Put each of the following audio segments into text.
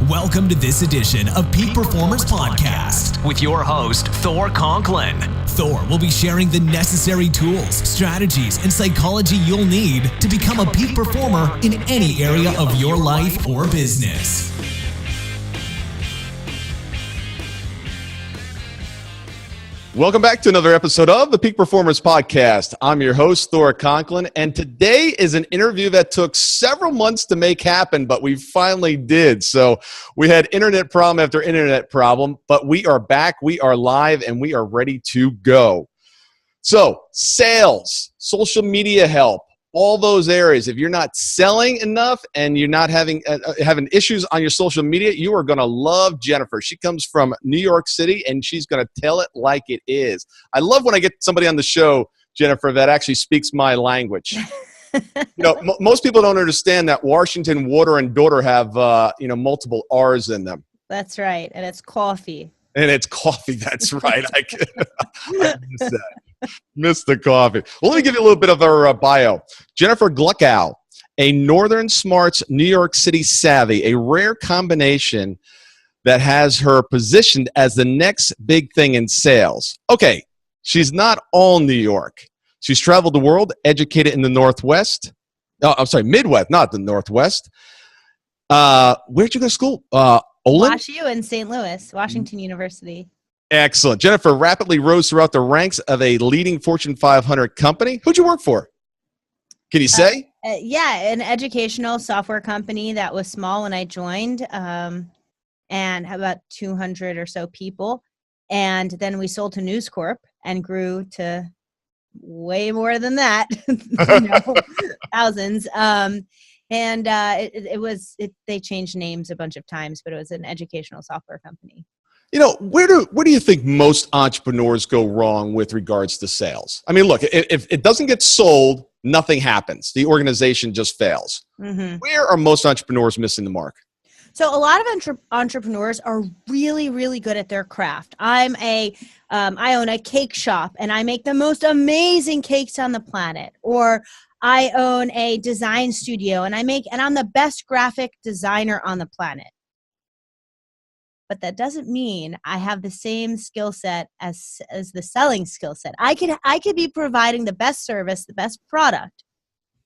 Welcome to this edition of Peak Performers Podcast with your host, Thor Conklin. Thor will be sharing the necessary tools, strategies, and psychology you'll need to become a peak performer in any area of your life or business. Welcome back to another episode of the Peak Performance Podcast. I'm your host, Thor Conklin, and today is an interview that took several months to make happen, but we finally did. So we had internet problem after internet problem, but we are back, we are live, and we are ready to go. So sales, social media help, all those areas. If you're not selling enough and you're not having issues on your social media, you are going to love Jennifer. She comes from New York City, and she's going to tell it like it is. I love when I get somebody on the show, Jennifer, that actually speaks my language. Most people don't understand that Washington, water, and daughter have multiple R's in them. That's right, and it's coffee. And it's coffee. That's right. I missed that. Missed the coffee. Well, let me give you a little bit of her bio. Jennifer Gluckow, a Northern Smarts New York City savvy, a rare combination that has her positioned as the next big thing in sales. Okay, she's not all New York. She's traveled the world, educated in the Northwest. Oh, I'm sorry, Midwest, not the Northwest. Where'd you go to school? Olin? WashU in St. Louis, Washington University. Excellent. Jennifer rapidly rose throughout the ranks of a leading Fortune 500 company. Who'd you work for? Can you say? An educational software company that was small when I joined and had about 200 or so people. And then we sold to News Corp and grew to way more than that, thousands. They changed names a bunch of times, but it was an educational software company. Where do you think most entrepreneurs go wrong with regards to sales? I mean, look, if it doesn't get sold, nothing happens. The organization just fails. Mm-hmm. Where are most entrepreneurs missing the mark? So a lot of entrepreneurs are really, really good at their craft. I own a cake shop and I make the most amazing cakes on the planet. Or I own a design studio and I'm the best graphic designer on the planet. But that doesn't mean I have the same skill set as the selling skill set. I could be providing the best service, the best product.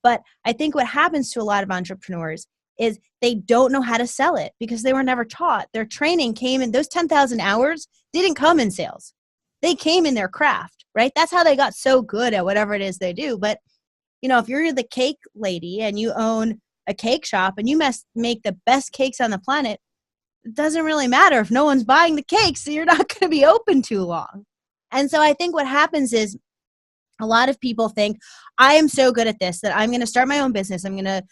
But I think what happens to a lot of entrepreneurs is they don't know how to sell it because they were never taught. Their training came in, those 10,000 hours didn't come in sales. They came in their craft, right? That's how they got so good at whatever it is they do. But, if you're the cake lady and you own a cake shop and you must make the best cakes on the planet, it doesn't really matter if no one's buying the cakes, so you're not going to be open too long. And so I think what happens is a lot of people think, I am so good at this that I'm going to start my own business. I'm going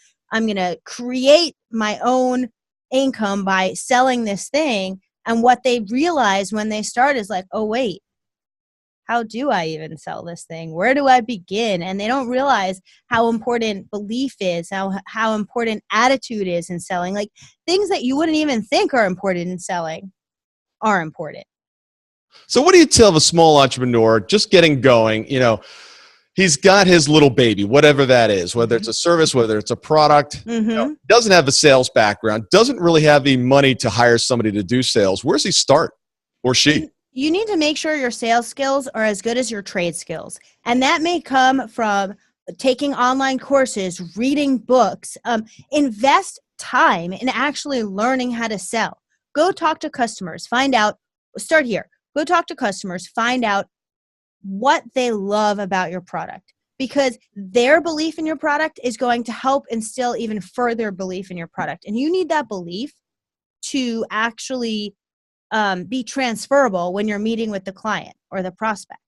to create my own income by selling this thing. And what they realize when they start is like, oh, wait, how do I even sell this thing? Where do I begin? And they don't realize how important belief is, how important attitude is in selling. Like things that you wouldn't even think are important in selling are important. So what do you tell a small entrepreneur just getting going? He's got his little baby, whatever that is, whether it's a service, whether it's a product, doesn't have a sales background, doesn't really have the money to hire somebody to do sales. Where's he start or she? You need to make sure your sales skills are as good as your trade skills. And that may come from taking online courses, reading books, invest time in actually learning how to sell. Go talk to customers, start here. Go talk to customers, find out what they love about your product, because their belief in your product is going to help instill even further belief in your product. And you need that belief to actually be transferable when you're meeting with the client or the prospect.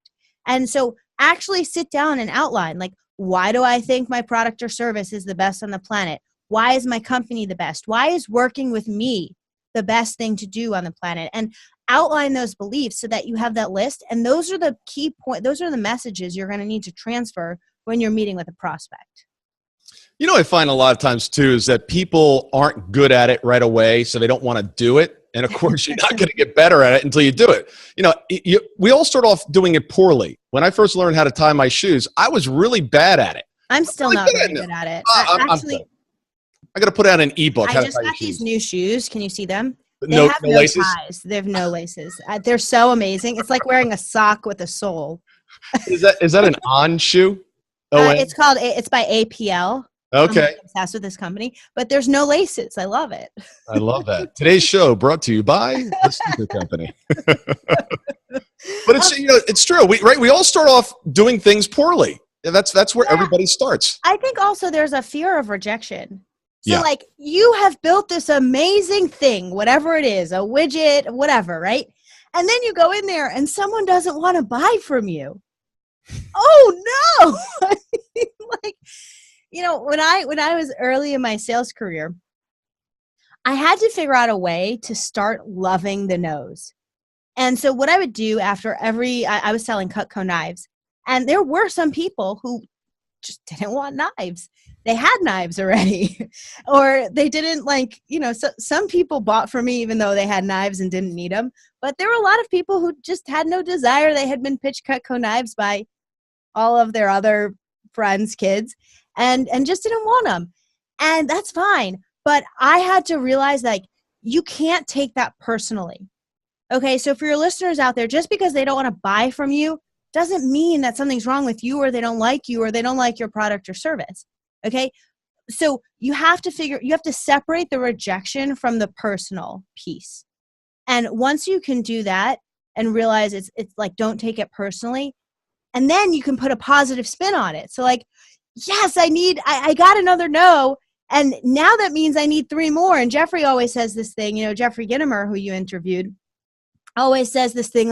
And so actually sit down and outline, like, why do I think my product or service is the best on the planet? Why is my company the best? Why is working with me the best thing to do on the planet? And outline those beliefs so that you have that list. And those are the key point. Those are the messages you're going to need to transfer when you're meeting with a prospect. I find a lot of times too is that people aren't good at it right away, so they don't want to do it. And of course, you're not going to get better at it until you do it. We all start off doing it poorly. When I first learned how to tie my shoes, I was really bad at it. I'm still not very good at it. I got to put out an ebook. I just got these new shoes. Can you see them? They No, have no no laces? ties. They have no laces. They're so amazing. It's like wearing a sock with a sole. Is that an On shoe? It's by APL. I'm Okay. obsessed with this company, but there's no laces. I love it. I love that. Today's show brought to you by the sneaker company. But it's true. We all start off doing things poorly. That's where everybody starts. I think also there's a fear of rejection. So Yeah. You have built this amazing thing, whatever it is, a widget, whatever, right? And then you go in there and someone doesn't want to buy from you. Oh no. When I was early in my sales career, I had to figure out a way to start loving the no's. And so what I would do after I was selling Cutco knives, and there were some people who just didn't want knives. They had knives already, or they didn't some people bought from me even though they had knives and didn't need them. But there were a lot of people who just had no desire. They had been pitched Cutco knives by all of their other friends' kids and just didn't want them. And that's fine. But I had to realize you can't take that personally. Okay, so for your listeners out there, just because they don't want to buy from you doesn't mean that something's wrong with you or they don't like you or they don't like your product or service. Okay, so you have to separate the rejection from the personal piece. And once you can do that and realize it's don't take it personally, and then you can put a positive spin on it. So yes, I got another no. And now that means I need 3 more. And Jeffrey always says this thing, Jeffrey Gitomer, who you interviewed, always says this thing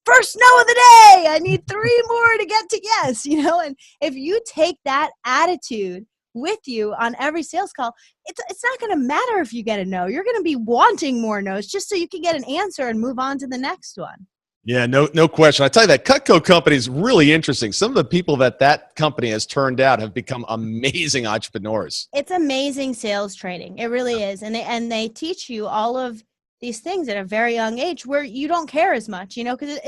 first no of the day, I need 3 more to get to yes, and if you take that attitude with you on every sales call, it's not going to matter if you get a no. You're going to be wanting more no's just so you can get an answer and move on to the next one. Yeah, no question. I tell you, that Cutco company is really interesting. Some of the people that company has turned out have become amazing entrepreneurs. It's amazing sales training. It really is. And they teach you all of these things at a very young age where you don't care as much, because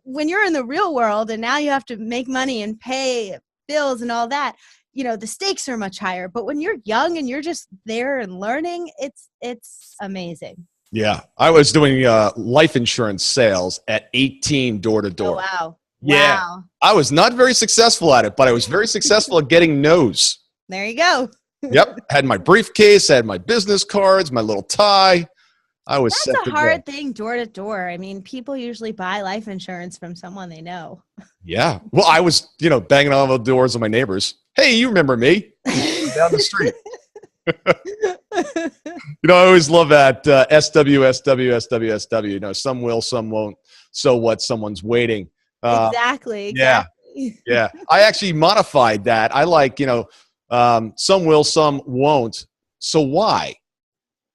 when you're in the real world and now you have to make money and pay bills and all that, the stakes are much higher. But when you're young and you're just there and learning, it's amazing. Yeah, I was doing life insurance sales at 18 door to door. Oh, wow. Yeah. Wow. I was not very successful at it, but I was very successful at getting no's. There you go. Yep. Had my briefcase, had my business cards, my little tie. I was set to go. That's a hard thing, door to door. I mean, people usually buy life insurance from someone they know. Yeah. Well, I was, banging on the doors of my neighbors. Hey, you remember me? Down the street. I always love that SW. Some will, some won't. So what? Someone's waiting. Exactly. Yeah. Yeah. I actually modified that. I some will, some won't. So why?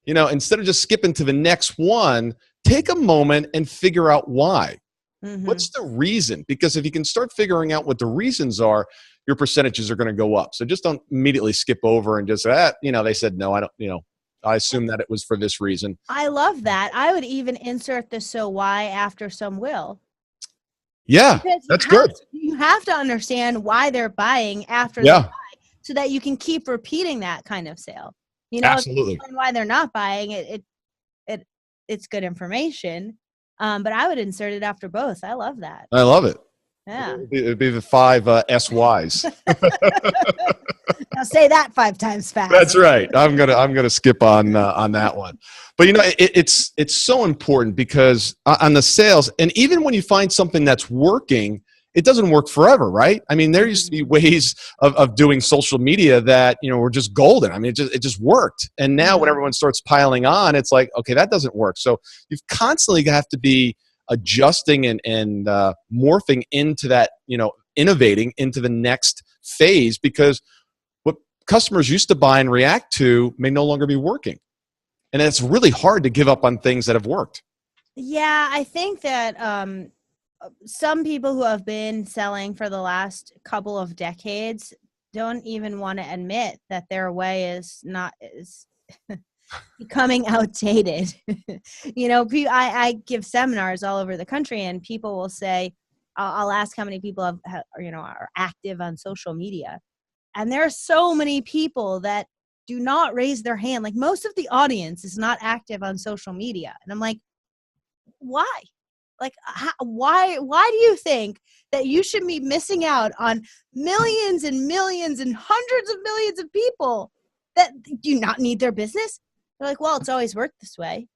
Instead of just skipping to the next one, take a moment and figure out why. Mm-hmm. What's the reason? Because if you can start figuring out what the reasons are, your percentages are going to go up. So just don't immediately skip over and just, they said no, I don't, I assume that it was for this reason. I love that. I would even insert the so why after some will. Yeah, that's good. You have to understand why they're buying after they buy so that you can keep repeating that kind of sale. Absolutely. And why they're not buying it's good information. But I would insert it after both. I love that. I love it. Yeah. It'd be the 5 SYs. Now say that 5 times fast. That's right. I'm gonna skip on that one. But it's so important because on the sales, and even when you find something that's working, it doesn't work forever, right? I mean, there used to be ways of doing social media that were just golden. I mean, it just worked. And now when everyone starts piling on, it's like, okay, that doesn't work. So you've constantly have to be adjusting and morphing into that, innovating into the next phase, because what customers used to buy and react to may no longer be working. And it's really hard to give up on things that have worked. Yeah, I think that some people who have been selling for the last couple of decades don't even want to admit that their way is becoming outdated. I give seminars all over the country, and people will say, I'll ask how many people are active on social media. And there are so many people that do not raise their hand. Like most of the audience is not active on social media. And I'm like, why? Like, why do you think that you should be missing out on millions and millions and hundreds of millions of people that do not need their business? They're like, well, it's always worked this way.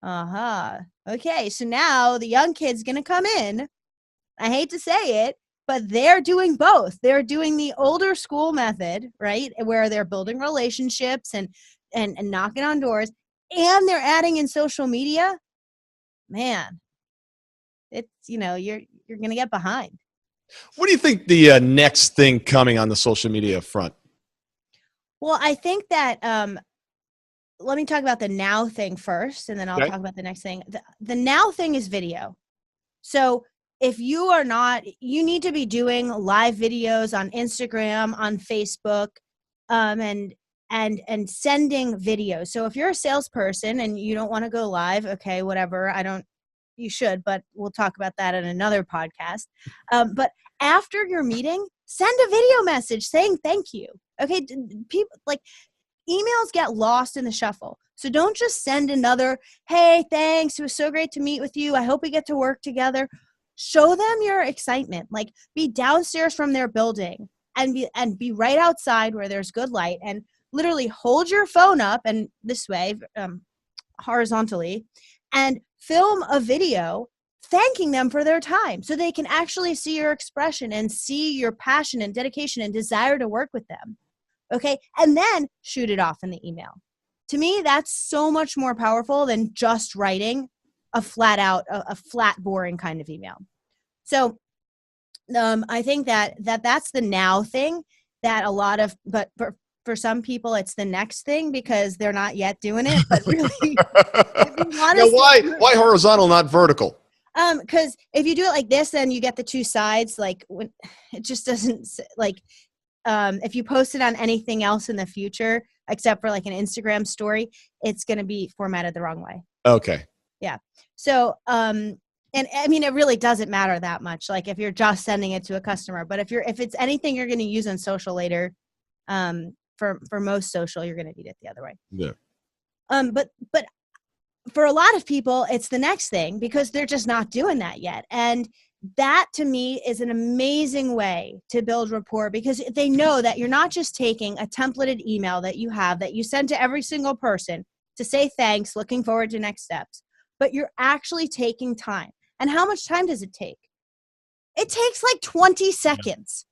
Okay, so now the young kid's going to come in. I hate to say it, but they're doing both. They're doing the older school method, right, where they're building relationships and knocking on doors, and they're adding in social media. Man, it's, you're going to get behind. What do you think the next thing coming on the social media front? Well, I think that let me talk about the now thing first, and then I'll talk about the next thing. The now thing is video. So if you are not, you need to be doing live videos on Instagram, on Facebook, and sending videos. So if you're a salesperson and you don't want to go live, okay, whatever. You should, but we'll talk about that in another podcast. But after your meeting, send a video message saying thank you. Okay, people, like, emails get lost in the shuffle. So don't just send another, hey, thanks, it was so great to meet with you, I hope we get to work together. Show them your excitement. Like, be downstairs from their building and be right outside where there's good light, and literally hold your phone up and this way, horizontally, and film a video thanking them for their time so they can actually see your expression and see your passion and dedication and desire to work with them. Okay. And then shoot it off in the email. To me, that's so much more powerful than just writing a flat, boring kind of email. So I think that's the now thing that a lot of, but for some people, it's the next thing because they're not yet doing it. But really, why horizontal, not vertical? Because if you do it like this, then you get the two sides. Like, when it just doesn't, like, if you post it on anything else in the future, except for like an Instagram story, it's going to be formatted the wrong way. Okay. Yeah. So, and I mean, it really doesn't matter that much. Like if you're just sending it to a customer, but if it's anything you're going to use on social later, for most social, you're going to need it the other way. Yeah. But for a lot of people, it's the next thing because they're just not doing that yet. And that to me is an amazing way to build rapport because they know that you're not just taking a templated email that you have that you send to every single person to say thanks, looking forward to next steps, but you're actually taking time. And how much time does it take? It takes like 20 seconds.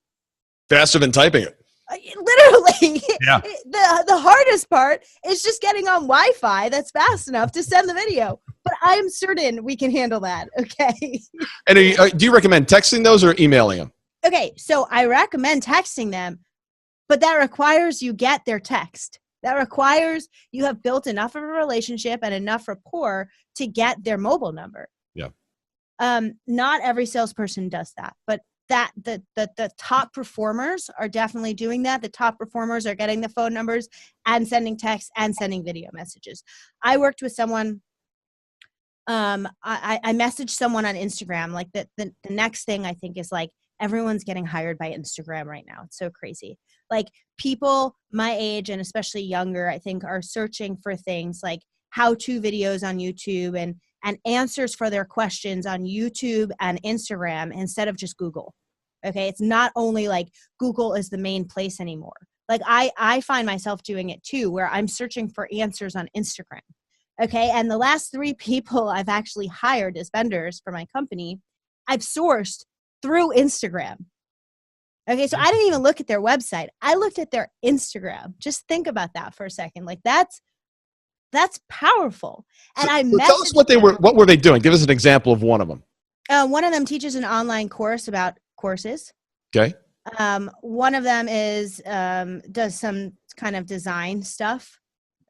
Faster than typing it. Literally. Yeah. The hardest part is just getting on Wi-Fi that's fast enough to send the video. But I'm certain we can handle that. Okay. And do you recommend texting those or emailing them? Okay. So I recommend texting them, but that requires you get their text. That requires you have built enough of a relationship and enough rapport to get their mobile number. Yeah. Not every salesperson does that, but the top performers are definitely doing that. The top performers are getting the phone numbers and sending texts and sending video messages. I worked with someone. I messaged someone on Instagram. Like the next thing I think is like everyone's getting hired by Instagram right now. It's so crazy. Like people my age and especially younger, I think, are searching for things like how-to videos on YouTube and answers for their questions on YouTube and Instagram instead of just Google. Okay. It's not only like Google is the main place anymore. Like I find myself doing it too, where I'm searching for answers on Instagram. Okay. And the last 3 people I've actually hired as vendors for my company, I've sourced through Instagram. Okay. So I didn't even look at their website. I looked at their Instagram. Just think about that for a second. Like that's powerful. And so tell us what were they doing? Give us an example of one of them. One of them teaches an online course about courses. Okay. One of them does some kind of design stuff.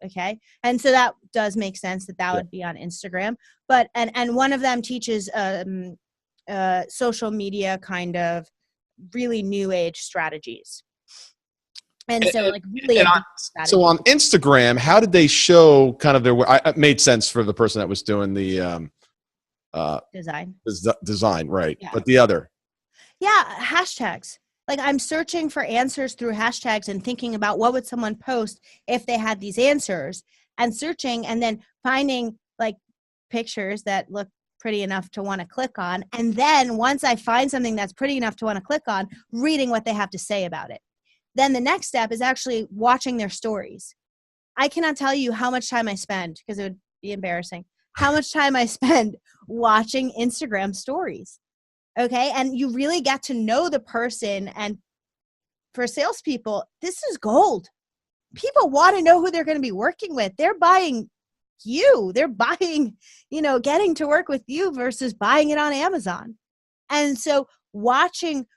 Okay. And so that does make sense that would be on Instagram, but, and one of them teaches, social media kind of really new age strategies. And so like really, so on Instagram, how did they show kind of their work? It made sense for the person that was doing the design, design, right? Yeah. But the other, hashtags. Like I'm searching for answers through hashtags and thinking about what would someone post if they had these answers, and searching and then finding like pictures that look pretty enough to want to click on. And then once I find something that's pretty enough to want to click on, reading what they have to say about it. Then the next step is actually watching their stories. I cannot tell you how much time I spend, because it would be embarrassing, how much time I spend watching Instagram stories. Okay. And you really get to know the person. And for salespeople, this is gold. People want to know who they're going to be working with. They're buying you. They're buying, getting to work with you versus buying it on Amazon. And so watching,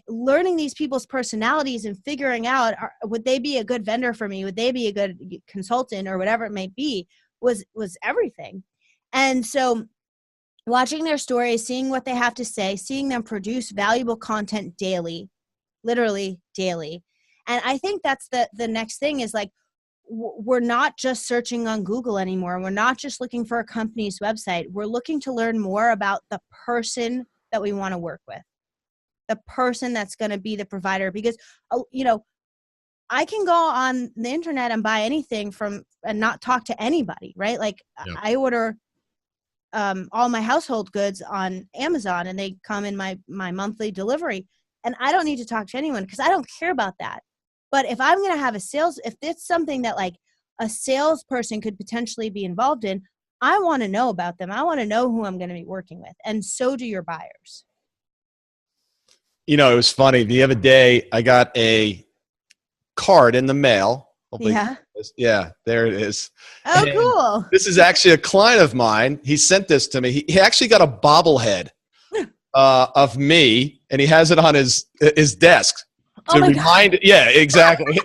learning these people's personalities and figuring out, would they be a good vendor for me? Would they be a good consultant or whatever it may be was everything. And so watching their stories, seeing what they have to say, seeing them produce valuable content daily, literally daily. And I think that's the next thing is like, we're not just searching on Google anymore. We're not just looking for a company's website. We're looking to learn more about the person that we want to work with, the person that's going to be the provider. Because, I can go on the internet and buy anything and not talk to anybody, right? Like I order all my household goods on Amazon and they come in my monthly delivery, and I don't need to talk to anyone because I don't care about that. But if I'm going to have if it's something that like a salesperson could potentially be involved in, I want to know about them. I want to know who I'm going to be working with. And so do your buyers. It was funny. The other day, I got a card in the mail. Yeah, there it is. Oh, and cool. This is actually a client of mine. He sent this to me. He actually got a bobblehead of me, and he has it on his desk. To remind, God. Yeah, exactly.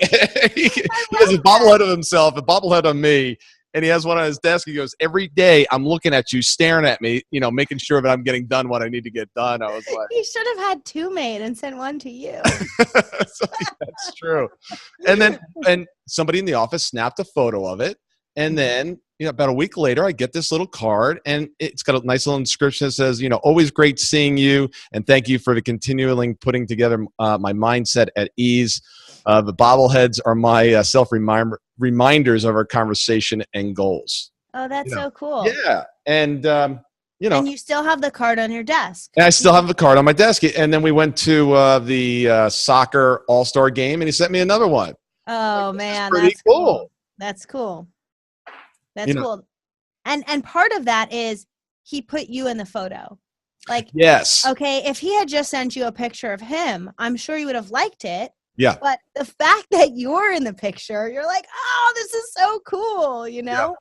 He has a bobblehead of himself, a bobblehead of me, and he has one on his desk. He goes, every day I'm looking at you, staring at me, making sure that I'm getting done what I need to get done. I was like, he should have had two made and sent one to you. So, that's true. And somebody in the office snapped a photo of it, and then about a week later, I get this little card, and it's got a nice little inscription that says, always great seeing you, and thank you for the continuing putting together my mindset at ease. The bobbleheads are my self-reminders of our conversation and goals. Oh, that's so cool. Yeah, and and you still have the card on your desk. And I still have the card on my desk. And then we went to the soccer all-star game, and he sent me another one. Oh, man, that's cool. That's cool. That's cool. And part of that is he put you in the photo. Like, yes. Okay, if he had just sent you a picture of him, I'm sure you would have liked it. Yeah. But the fact that you're in the picture, you're like, oh, this is so cool, Yeah,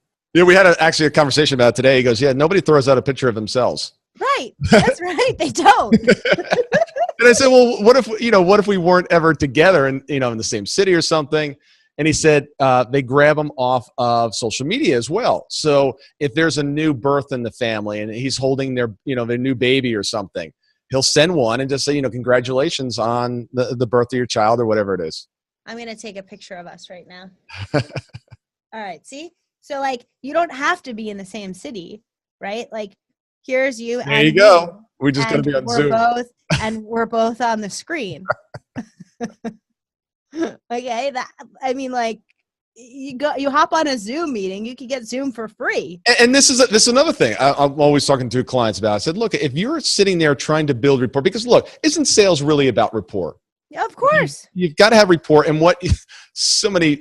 we had actually a conversation about it today. He goes, yeah, nobody throws out a picture of themselves. Right. That's right. They don't. And I said, well, what if we weren't ever together and, in the same city or something? And he said they grab them off of social media as well. So if there's a new birth in the family and he's holding their new baby or something, he'll send one and just say, congratulations on the birth of your child or whatever it is. I'm going to take a picture of us right now. All right. See? So like, you don't have to be in the same city, right? Like, here's you. There you go. We're just going to be on Zoom. We're both on the screen. Okay. You hop on a Zoom meeting, you can get Zoom for free. And this is another thing I'm always talking to clients about. I said, look, if you're sitting there trying to build rapport, because look, isn't sales really about rapport? Yeah, of course. You've got to have rapport. And what so many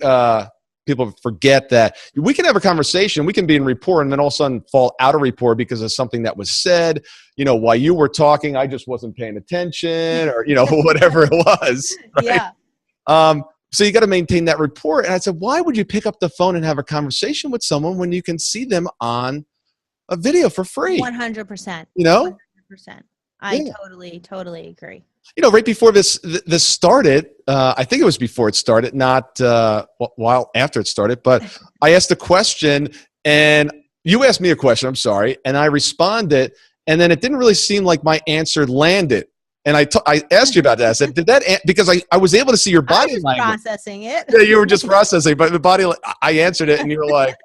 people forget that we can have a conversation, we can be in rapport, and then all of a sudden fall out of rapport because of something that was said. While you were talking, I just wasn't paying attention, or whatever it was. Right? Yeah. So you got to maintain that rapport. And I said, why would you pick up the phone and have a conversation with someone when you can see them on a video for free? 100%. 100%. I totally agree. Right before this started, I think it was before it started, not while after it started, but I asked a question and you asked me a question, I'm sorry, and I responded, and then it didn't really seem like my answer landed. And I asked you about that. I said, because I was able to see your body language. Processing it. Yeah, you were just processing, but the body, I answered it and you were like,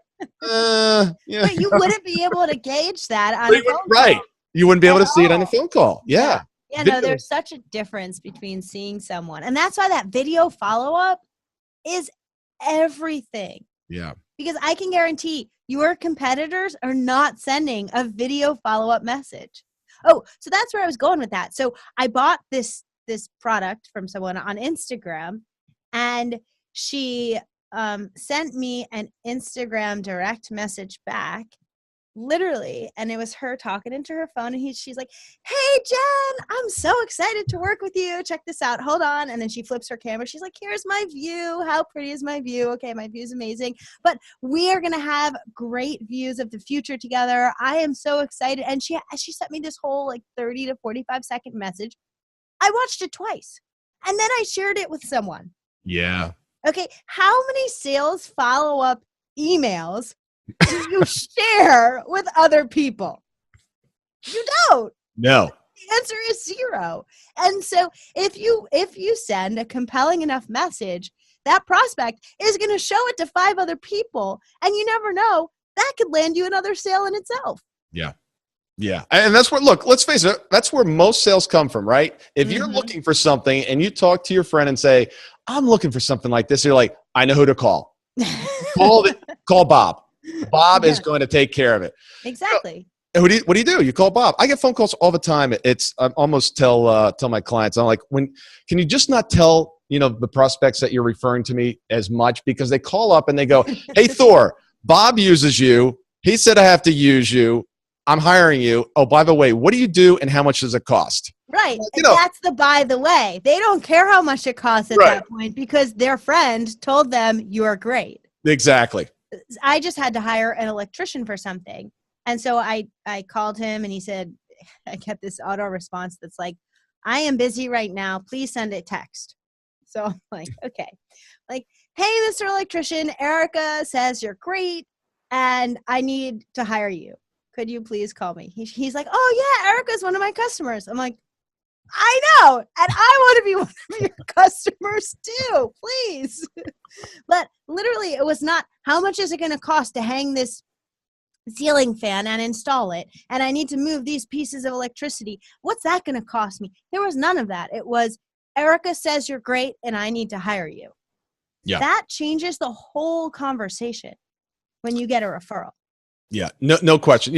yeah. But you wouldn't be able to gauge that on a phone call. Right. You wouldn't be able to see it on a phone call. Yeah. Yeah, no, there's such a difference between seeing someone. And that's why that video follow-up is everything. Yeah. Because I can guarantee your competitors are not sending a video follow-up message. Oh, so that's where I was going with that. So I bought this product from someone on Instagram, and she sent me an Instagram direct message back, literally, and it was her talking into her phone, and she's like, "Hey Jen, I'm so excited to work with you. Check this out. Hold on." And then she flips her camera. She's like, "Here's my view. How pretty is my view? Okay, my view is amazing. But we are gonna have great views of the future together. I am so excited." And she sent me this whole like 30 to 45-second message. I watched it twice, and then I shared it with someone. Yeah. Okay, how many sales follow-up emails do you share with other people? You don't. No. The answer is 0. And so if you send a compelling enough message, that prospect is going to show it to 5 other people, and you never know, that could land you another sale in itself. Yeah. Yeah. And that's where, look, let's face it, that's where most sales come from, right? If you're looking for something and you talk to your friend and say, "I'm looking for something like this," you're like, "I know who to call. Call Bob. Bob is going to take care of it." Exactly. What do you do? You call Bob. I get phone calls all the time. I almost tell my clients, I'm like, can you just not tell, the prospects that you're referring to me as much, because they call up and they go, "Hey, Thor, Bob uses you. He said I have to use you. I'm hiring you. Oh, by the way, what do you do and how much does it cost?" Right. That's the by the way. They don't care how much it costs at that point, because their friend told them you're great. Exactly. I just had to hire an electrician for something. And so I called him, and he said, I get this auto response that's like, "I am busy right now. Please send a text." So I'm like, okay. Like, "Hey, Mr. Electrician, Erica says you're great and I need to hire you. Could you please call me?" He's like, "Oh yeah, Erica's one of my customers." I'm like, "I know, and I want to be one of your customers too, please." But literally, it was not, "How much is it going to cost to hang this ceiling fan and install it? And I need to move these pieces of electricity. What's that going to cost me?" There was none of that. It was, "Erica says you're great and I need to hire you." Yeah. That changes the whole conversation when you get a referral. Yeah, no question.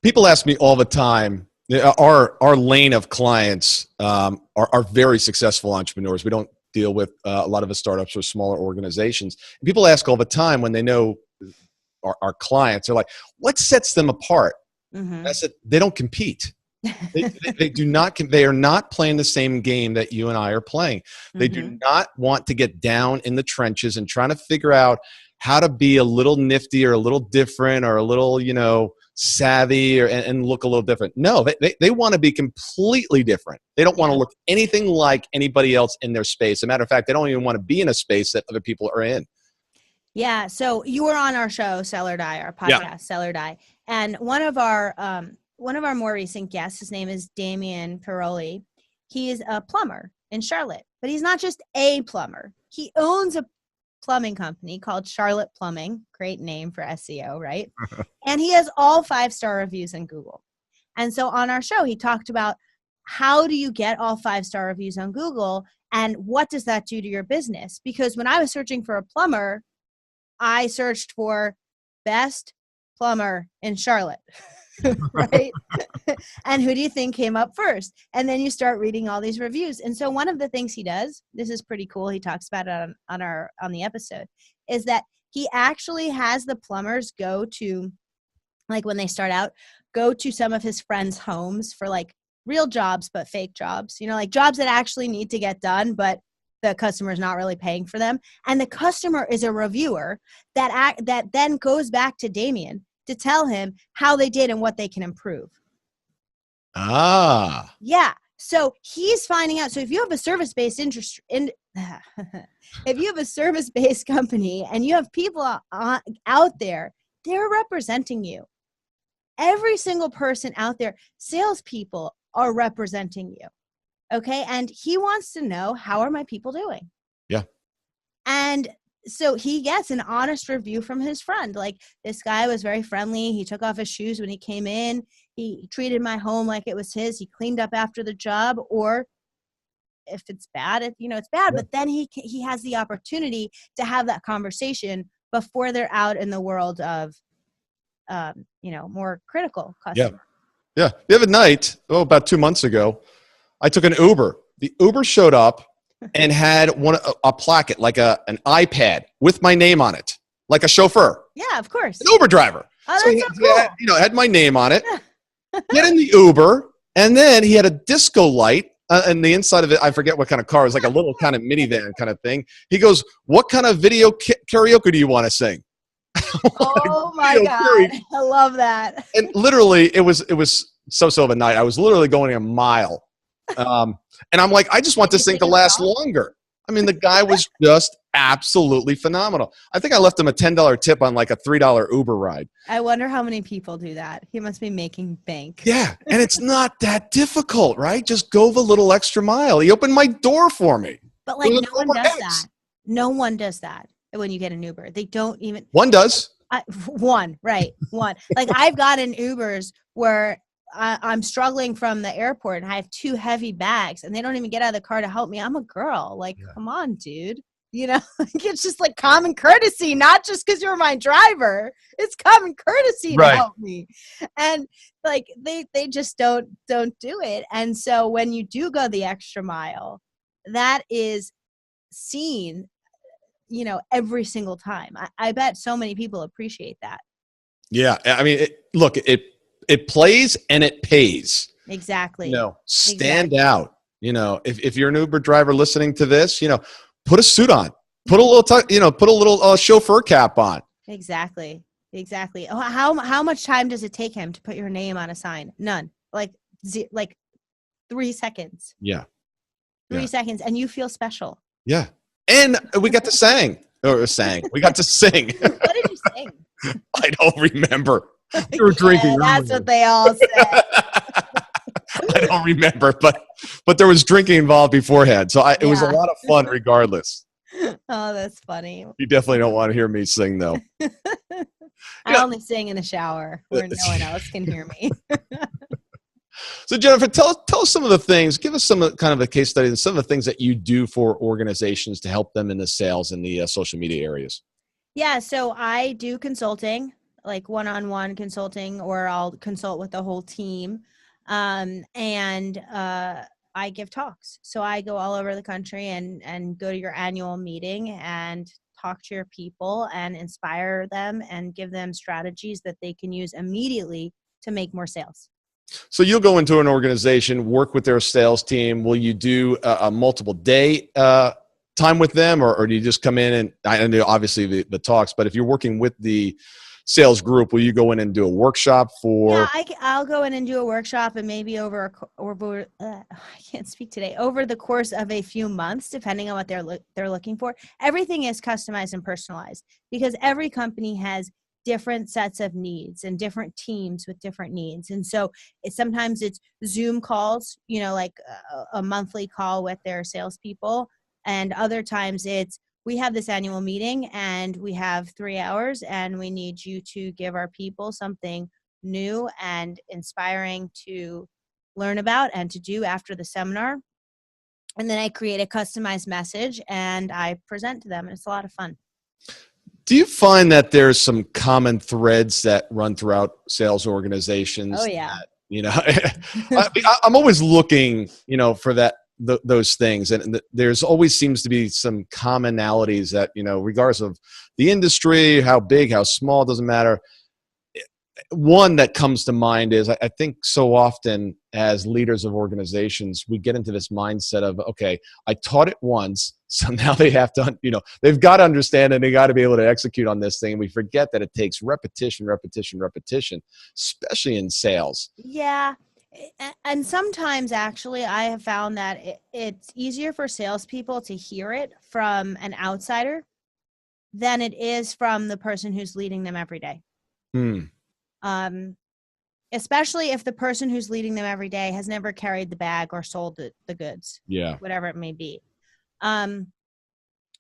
People ask me all the time. Our lane of clients are very successful entrepreneurs. We don't deal with a lot of the startups or smaller organizations. And people ask all the time when they know our clients. They're like, "What sets them apart?" I said, they don't compete. They do not. They are not playing the same game that you and I are playing. They do not want to get down in the trenches and trying to figure out how to be a little nifty or a little different or a little, savvy and look a little different. No, they want to be completely different. They don't want to look anything like anybody else in their space. As a matter of fact, they don't even want to be in a space that other people are in. Yeah. So you were on our show, Sell or Die, our podcast, Sell or Die. And one of our more recent guests, his name is Damian Piroli. He's a plumber in Charlotte, but he's not just a plumber. He owns a plumbing company called Charlotte Plumbing. Great name for SEO, right? And he has all 5-star reviews on Google. And so on our show, he talked about, how do you get all 5-star reviews on Google, and what does that do to your business? Because when I was searching for a plumber, I searched for best plumber in Charlotte, right? And who do you think came up first? And then you start reading all these reviews. And so one of the things he does, this is pretty cool, he talks about it on the episode, is that he actually has the plumbers go to, like when they start out, go to some of his friends' homes for like real jobs, but fake jobs, like jobs that actually need to get done, but the customer is not really paying for them. And the customer is a reviewer that then goes back to Damien to tell him how they did and what they can improve. Ah. Yeah. So he's finding out. So if you have a service-based if you have a service-based company and you have people out there, they're representing you. Every single person out there, salespeople are representing you. Okay. And he wants to know, how are my people doing? Yeah. And so he gets an honest review from his friend. Like, this guy was very friendly. He took off his shoes when he came in. he treated my home like it was his. He cleaned up after the job, or if it's bad, it's bad. Yeah. But then he has the opportunity to have that conversation before they're out in the world of, more critical customers. Yeah. The other night, about 2 months ago, I took an Uber. The Uber showed up and had a placket, like an iPad with my name on it, like a chauffeur, Yeah, of course. an Uber driver. Oh, So that's so cool. had my name on it. Get in the Uber, and then he had a disco light. And the inside of it, I forget what kind of car. It was like a little kind of minivan kind of thing. He goes, "What kind of video karaoke do you want to sing?" Oh my God. I love that. And literally, it was so of a night. I was literally going a mile. And I'm like, I just want this thing to last longer. I mean, the guy was just absolutely phenomenal. I think I left him a $10 tip on like a $3 Uber ride. I wonder how many people do that. He must be making bank. Yeah. And it's not that difficult, right? Just go the little extra mile. He opened my door for me. But no one does that. No one does that when you get an Uber. They don't even. One does. One. Like I've gotten Ubers where I'm struggling from the airport and I have 2 heavy bags and they don't even get out of the car to help me. I'm a girl. Come on, dude. It's just like common courtesy, not just because you're my driver. It's common courtesy to help me. And they just don't do it. And so when you do go the extra mile, that is seen, every single time. I bet so many people appreciate that. Yeah. I mean, it plays and it pays. Exactly. Stand out. If you're an Uber driver listening to this, put a suit on, put a little chauffeur cap on. Exactly. Oh, how much time does it take him to put your name on a sign? None. Like 3 seconds. Yeah. 3 seconds, and you feel special. Yeah. And we got to sing. We got to sing. What did you sing? I don't remember. We were drinking. That's what they all say. I don't remember, but there was drinking involved beforehand. So it was a lot of fun regardless. Oh, that's funny. You definitely don't want to hear me sing, though. I only sing in the shower where no one else can hear me. So, Jennifer, tell us some of the things. Give us some kind of a case study and some of the things that you do for organizations to help them in the sales and the social media areas. Yeah, so I do consulting, like one-on-one consulting, or I'll consult with the whole team. And I give talks. So I go all over the country and go to your annual meeting and talk to your people and inspire them and give them strategies that they can use immediately to make more sales. So you'll go into an organization, work with their sales team. Will you do a multiple day time with them, or do you just come in and, I know obviously the talks, but if you're working with the sales group, will you go in and do a workshop for? Yeah, I'll go in and do a workshop, and maybe over I can't speak today, over the course of a few months, depending on what they're looking for. Everything is customized and personalized because every company has different sets of needs and different teams with different needs. And so sometimes it's Zoom calls, like a monthly call with their salespeople. And other times it's, we have this annual meeting and we have 3 hours and we need you to give our people something new and inspiring to learn about and to do after the seminar. And then I create a customized message and I present to them, and it's a lot of fun. Do you find that there's some common threads that run throughout sales organizations? Oh, yeah. That, I'm always looking, for those things. And there's always seems to be some commonalities that, regardless of the industry, how big, how small, doesn't matter. One that comes to mind is I think so often as leaders of organizations, we get into this mindset of, okay, I taught it once, so now they have to, they've got to understand and they got to be able to execute on this thing. And we forget that it takes repetition, especially in sales. Yeah. And sometimes actually I have found that it's easier for salespeople to hear it from an outsider than it is from the person who's leading them every day. Especially if the person who's leading them every day has never carried the bag or sold the goods, whatever it may be.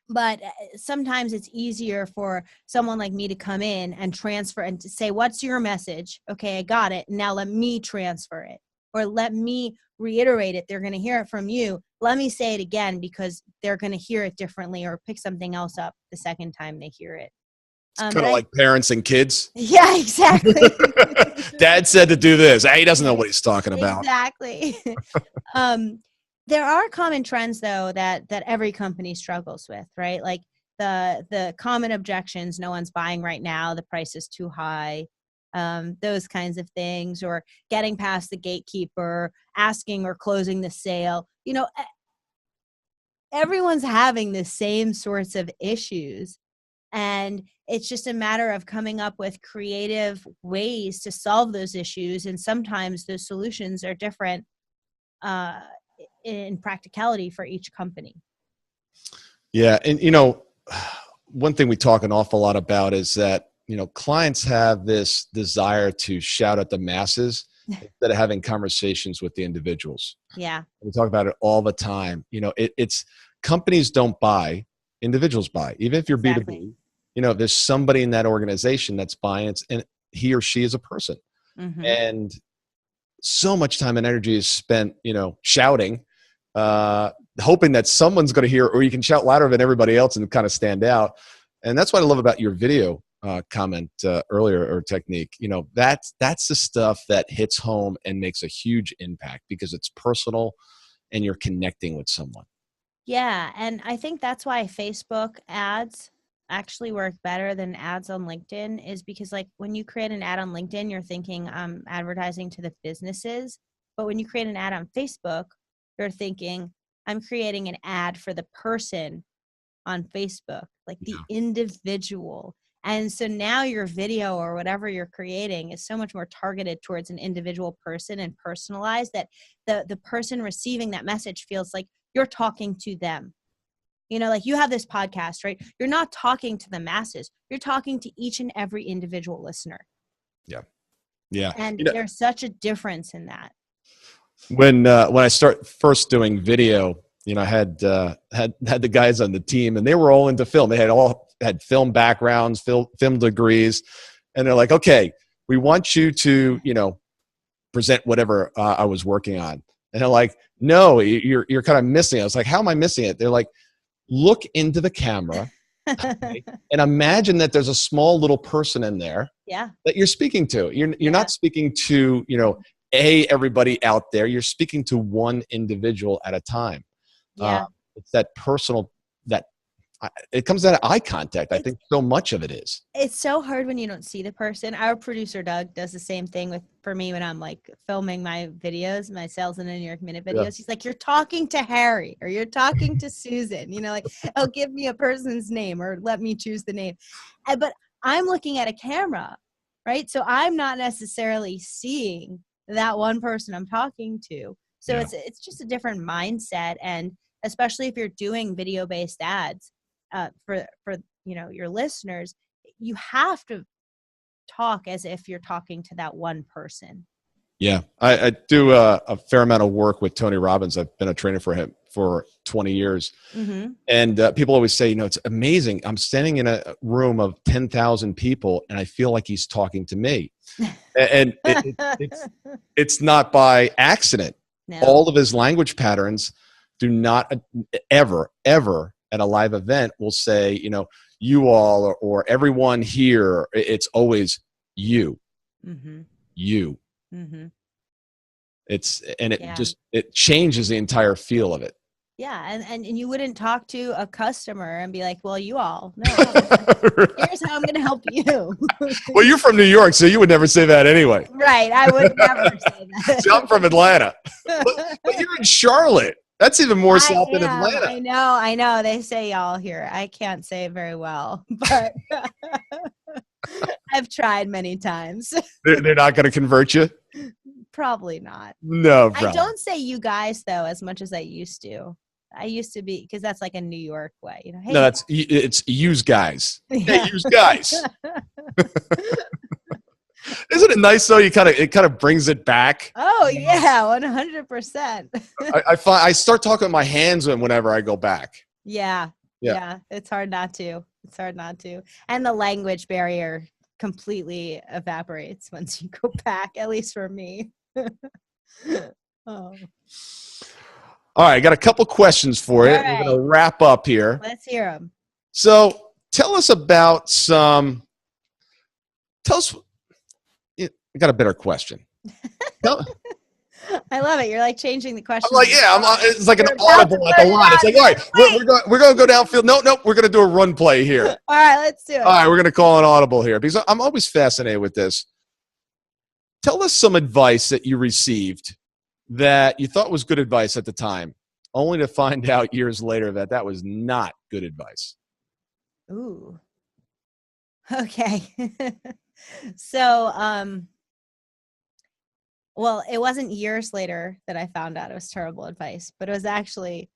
But sometimes it's easier for someone like me to come in and transfer and to say, what's your message? Okay, I got it. Now let me transfer it, or let me reiterate it. They're going to hear it from you. Let me say it again, because they're going to hear it differently, or pick something else up the second time they hear it. It's kind of like parents and kids. Yeah, exactly. Dad said to do this. He doesn't know what he's talking about. Exactly. There are common trends, though, that every company struggles with, right? Like the common objections: no one's buying right now, the price is too high, those kinds of things, or getting past the gatekeeper, asking or closing the sale. Everyone's having the same sorts of issues, and it's just a matter of coming up with creative ways to solve those issues. And sometimes those solutions are different in practicality for each company. Yeah. And, one thing we talk an awful lot about is that, clients have this desire to shout at the masses instead of having conversations with the individuals. Yeah. We talk about it all the time. It's companies don't buy, individuals buy. Even if you're Exactly. B2B, there's somebody in that organization that's buying, and he or she is a person. Mm-hmm. And so much time and energy is spent, shouting, hoping that someone's going to hear, or you can shout louder than everybody else and kind of stand out. And that's what I love about your video comment earlier, or technique. That's the stuff that hits home and makes a huge impact, because it's personal and you're connecting with someone. Yeah. And I think that's why Facebook ads actually work better than ads on LinkedIn, is because, like, when you create an ad on LinkedIn, you're thinking advertising to the businesses. But when you create an ad on Facebook, you're thinking, I'm creating an ad for the person on Facebook, like the individual. And so now your video or whatever you're creating is so much more targeted towards an individual person and personalized, that the person receiving that message feels like you're talking to them. Like you have this podcast, right? You're not talking to the masses. You're talking to each and every individual listener. Yeah. Yeah. And there's such a difference in that. When I start first doing video, I had the guys on the team, and they were all into film. They had film backgrounds, film degrees, and they're like, okay, we want you to, present whatever I was working on. And they're like, no, you're kind of missing it. I was like, how am I missing it? They're like, look into the camera and imagine that there's a small little person in there that you're speaking to. You're not speaking to, everybody out there. You're speaking to one individual at a time. Yeah. It's that personal, it comes out of eye contact. I think so much of it is. It's so hard when you don't see the person. Our producer, Doug, does the same thing for me when I'm like filming my videos, my Sales in a New York Minute videos. Yeah. He's like, you're talking to Harry, or you're talking to Susan, like, oh, give me a person's name, or let me choose the name. But I'm looking at a camera, right? So I'm not necessarily seeing that one person I'm talking to. So it's just a different mindset. And especially if you're doing video-based ads, for your listeners, you have to talk as if you're talking to that one person. Yeah, I do a fair amount of work with Tony Robbins. I've been a trainer for him for 20 years. Mm-hmm. And people always say, it's amazing. I'm standing in a room of 10,000 people and I feel like he's talking to me. And it's not by accident. No. All of his language patterns do not ever at a live event will say, you all or everyone here. It's always you, you. Mm-hmm. It changes the entire feel of it. Yeah, and you wouldn't talk to a customer and be like, well, you all, no, here's how I'm going to help you. Well, you're from New York, so you would never say that anyway. Right, I would never say that. See, I'm from Atlanta. But you're in Charlotte. That's even more south than Atlanta. I know. They say y'all here. I can't say it very well, but I've tried many times. They're not going to convert you? Probably not. No problem. I don't say you guys, though, as much as I used to. I used to be, because that's like a New York way. Hey, no, it's use guys. Yeah. Hey, use guys. Isn't it nice though? It kind of brings it back. Oh yeah, 100%. I start talking with my hands whenever I go back. Yeah. Yeah. It's hard not to. It's hard not to. And the language barrier completely evaporates once you go back, at least for me. Oh. All right, I got a couple questions for you. All We're right. going to wrap up here. Let's hear them. So tell us about I got a better question. I love it. You're like changing the question. I'm like, it's like an audible at the line. It's like, all right, we're going to go downfield. No, we're going to do a run play here. All right, let's do it. All right, we're going to call an audible here because I'm always fascinated with this. Tell us some advice that you received that you thought was good advice at the time, only to find out years later that was not good advice. Ooh. Okay. So, well, it wasn't years later that I found out it was terrible advice, but it was actually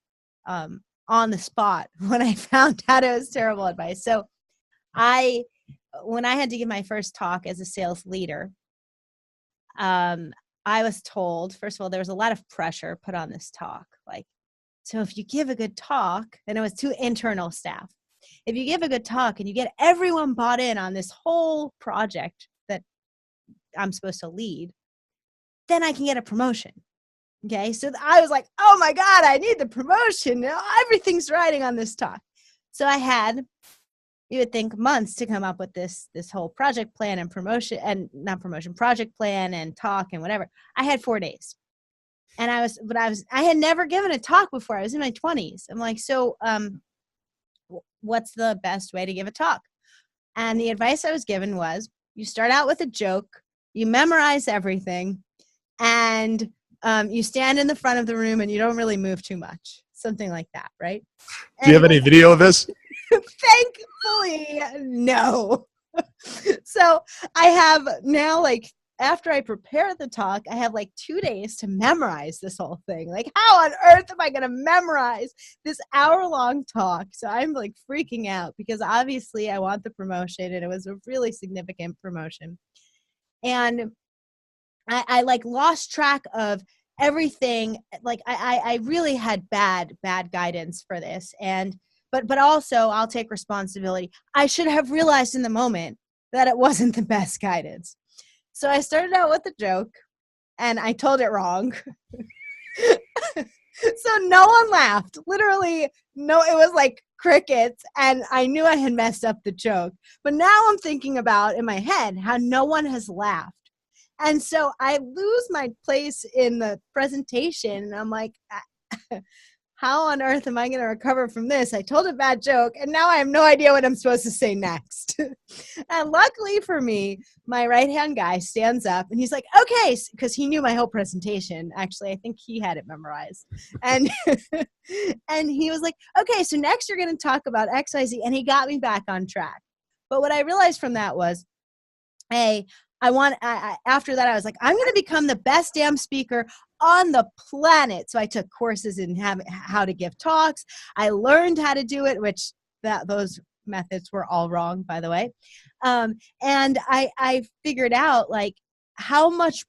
on the spot when I found out it was terrible advice. So when I had to give my first talk as a sales leader, I was told, first of all, there was a lot of pressure put on this talk. Like, so if you give a good talk, and it was to internal staff, if you give a good talk and you get everyone bought in on this whole project that I'm supposed to lead, then I can get a promotion. Okay. So I was like, oh my God, I need the promotion. Now everything's riding on this talk. So I had, you would think, months to come up with this whole project plan and project plan and talk and whatever. I had 4 days. And I had never given a talk before. I was in my 20s. I'm like, so what's the best way to give a talk? And the advice I was given was, you start out with a joke, you memorize everything, and you stand in the front of the room and you don't really move too much. Something like that, right? Do you have any video of this? Thankfully, no. So I have now, like, after I prepare the talk, I have like 2 days to memorize this whole thing. Like, how on earth am I going to memorize this hour-long talk? So I'm like freaking out because obviously I want the promotion, and it was a really significant promotion. And I like lost track of everything. Like I really had bad guidance for this. But also I'll take responsibility. I should have realized in the moment that it wasn't the best guidance. So I started out with a joke and I told it wrong. So no one laughed. Literally, no, it was like crickets, and I knew I had messed up the joke. But now I'm thinking about in my head how no one has laughed. And so I lose my place in the presentation, and I'm like, how on earth am I going to recover from this? I told a bad joke, and now I have no idea what I'm supposed to say next. And luckily for me, my right-hand guy stands up, and he's like, okay, because he knew my whole presentation. Actually, I think he had it memorized. And and he was like, okay, so next you're going to talk about X, Y, Z, and he got me back on track. But what I realized from that was, after that, I was like, I'm going to become the best damn speaker on the planet. So I took courses in how to give talks. I learned how to do it, which those methods were all wrong, by the way. And I figured out like how much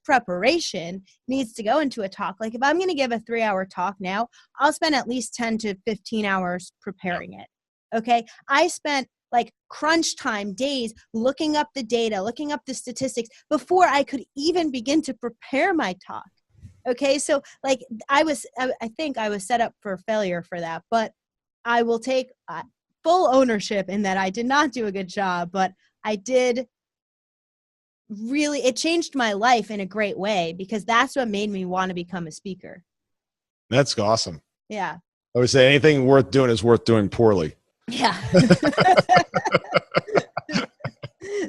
preparation needs to go into a talk. Like if I'm going to give a 3-hour talk now, I'll spend at least 10 to 15 hours preparing it. Okay. I spent like crunch time days looking up the data, looking up the statistics before I could even begin to prepare my talk. Okay. So like I think I was set up for failure for that, but I will take full ownership in that I did not do a good job, but I did really, it changed my life in a great way because that's what made me want to become a speaker. That's awesome. Yeah. I would say anything worth doing is worth doing poorly. Yeah.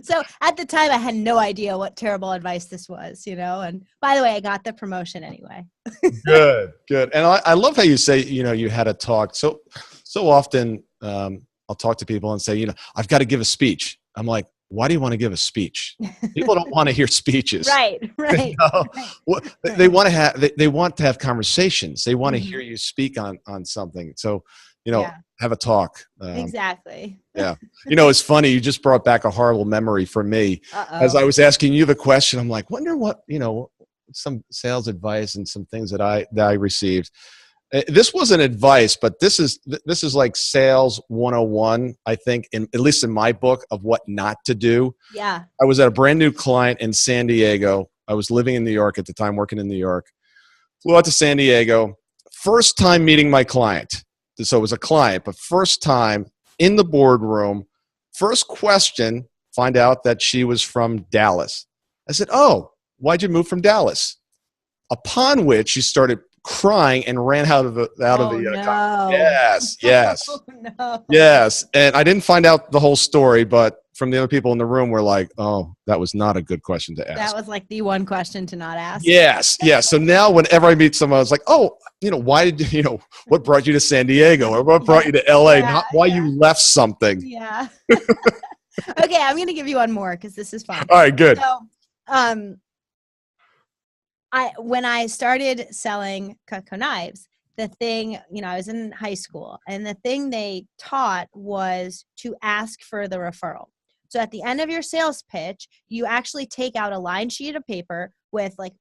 So at the time I had no idea what terrible advice this was, and by the way, I got the promotion anyway. Good. And I love how you say, you had a talk. So often I'll talk to people and say, I've got to give a speech. I'm like, why do you want to give a speech? People don't want to hear speeches. Right. They want to have conversations. They want to hear you speak on something. So, have a talk. Exactly. Yeah. It's funny. You just brought back a horrible memory for me. As I was asking you the question, I'm like, wonder what, some sales advice and some things that I received. This wasn't advice, but this is like sales 101, I think, at least in my book, of what not to do. Yeah. I was at a brand new client in San Diego. I was living in New York at the time, working in New York. Flew out to San Diego. First time meeting my client. So it was a client, but first time in the boardroom. First question, find out that she was from Dallas. I said, "Oh, why'd you move from Dallas?" Upon which she started crying and ran out of the no. Yes. Oh, no. Yes. And I didn't find out the whole story, but from the other people in the room were like, "Oh, that was not a good question to ask." That was like the one question to not ask. Yes. So now whenever I meet someone, I was like, "Oh, why did what brought you to San Diego, or what brought you to LA, not why you left something." Yeah. Okay, I'm going to give you one more because this is fun. All right, good. So, when I started selling Cutco knives, the thing, I was in high school, and the thing they taught was to ask for the referral. So at the end of your sales pitch, you actually take out a lined sheet of paper with like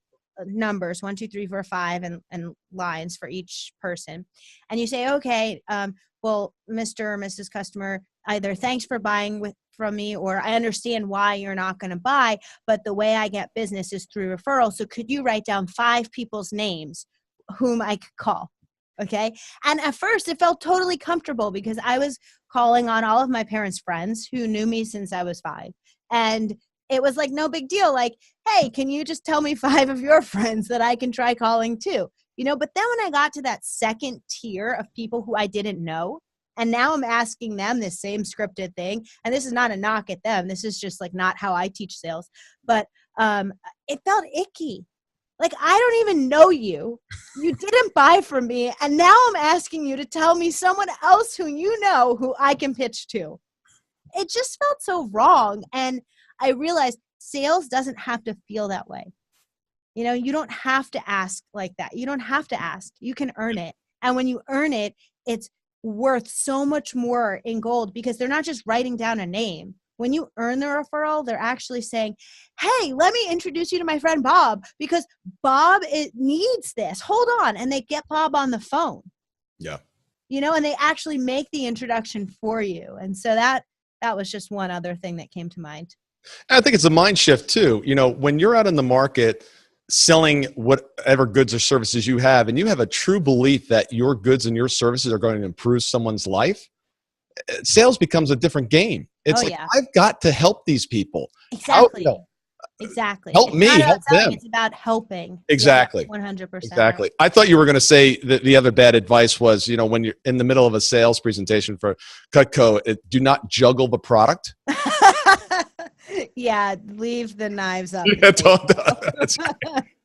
numbers 1, 2, 3, 4, 5 and lines for each person. And you say, okay, well, Mr. or Mrs. Customer, either thanks for buying from me, or I understand why you're not going to buy, but the way I get business is through referral. So could you write down 5 people's names whom I could call? Okay. And at first it felt totally comfortable because I was calling on all of my parents' friends who knew me since I was 5. And it was like no big deal. Like, hey, can you just tell me 5 of your friends that I can try calling too? But then when I got to that second tier of people who I didn't know, and now I'm asking them this same scripted thing, and this is not a knock at them. This is just like not how I teach sales, but it felt icky. Like, I don't even know you. You didn't buy from me. And now I'm asking you to tell me someone else who who I can pitch to. It just felt so wrong. And I realized sales doesn't have to feel that way. You don't have to ask like that. You don't have to ask. You can earn it. And when you earn it, it's worth so much more in gold because they're not just writing down a name. When you earn the referral, they're actually saying, hey, let me introduce you to my friend Bob because Bob needs this. Hold on. And they get Bob on the phone. Yeah. And they actually make the introduction for you. And so that was just one other thing that came to mind. I think it's a mind shift too. When you're out in the market selling whatever goods or services you have, and you have a true belief that your goods and your services are going to improve someone's life, sales becomes a different game. It's I've got to help these people. Exactly. Exactly. Help me, help them. It's about helping. Exactly. 100%. Exactly. Right. I thought you were going to say that the other bad advice was, when you're in the middle of a sales presentation for Cutco, do not juggle the product. Yeah, leave the knives up. Yeah,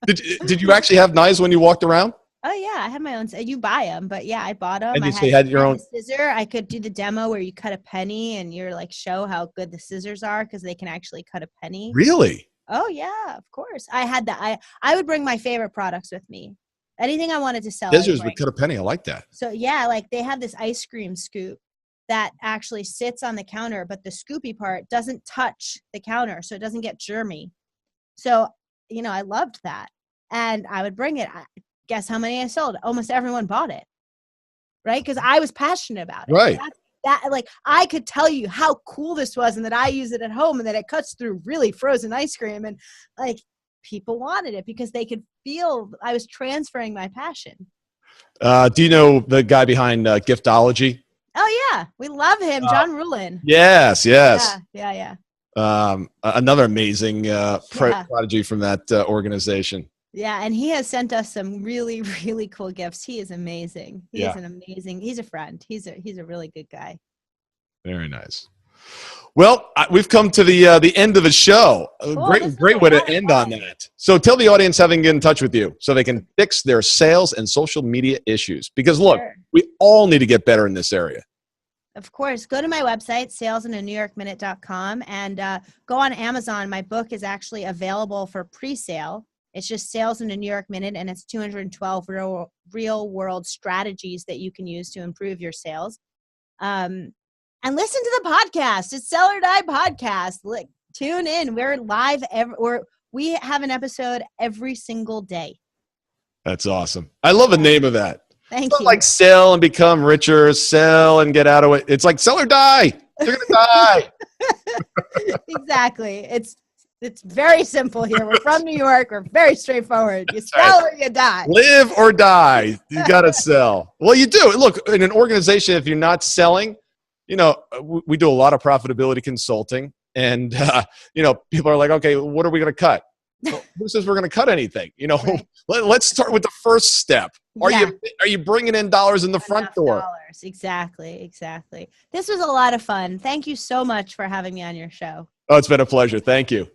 did you actually have knives when you walked around? Oh yeah, I had my own. You buy them, but yeah, I bought them. And you had your own scissor. I could do the demo where you cut a penny and you're like show how good the scissors are because they can actually cut a penny. Really? Oh yeah, of course. I had that. I would bring my favorite products with me. Anything I wanted to sell. Scissors would cut a penny. I like that. So yeah, like they have this ice cream scoop that actually sits on the counter, but the scoopy part doesn't touch the counter, so it doesn't get germy. So, I loved that. And I would bring it. Guess how many I sold? Almost everyone bought it. Right? Because I was passionate about it. Right. Like I could tell you how cool this was and that I use it at home and that it cuts through really frozen ice cream. And like people wanted it because they could feel I was transferring my passion. Do you know the guy behind Giftology? Oh yeah, we love him, John Rulin. Yes. Yeah. Another amazing prodigy from that organization. Yeah, and he has sent us some really, really cool gifts. He is amazing. He's a friend. He's a really good guy. Very nice. Well, we've come to the end of the show. Cool, great way to end on that. So tell the audience how they can get in touch with you so they can fix their sales and social media issues. Because look, we all need to get better in this area. Of course. Go to my website, salesinanewyorkminute.com, and go on Amazon. My book is actually available for pre-sale. It's just Sales in a New York Minute, and it's 212 real-world strategies that you can use to improve your sales. And listen to the podcast. It's Sell or Die Podcast. Tune in. We're live. We have an episode every single day. That's awesome. I love the name of that. Thank It's not you. like sell and become richer, sell and get out of it. It's like sell or die. You're going to die. Exactly. It's very simple here. We're from New York. We're very straightforward. You sell or you die. Live or die. You got to sell. Well, you do. Look, in an organization, if you're not selling, we do a lot of profitability consulting. And, people are like, okay, what are we going to cut? Well, who says we're going to cut anything? Right. Let's start with the first step. Are you bringing in dollars in the front door? Dollars. Exactly. This was a lot of fun. Thank you so much for having me on your show. Oh, it's been a pleasure. Thank you.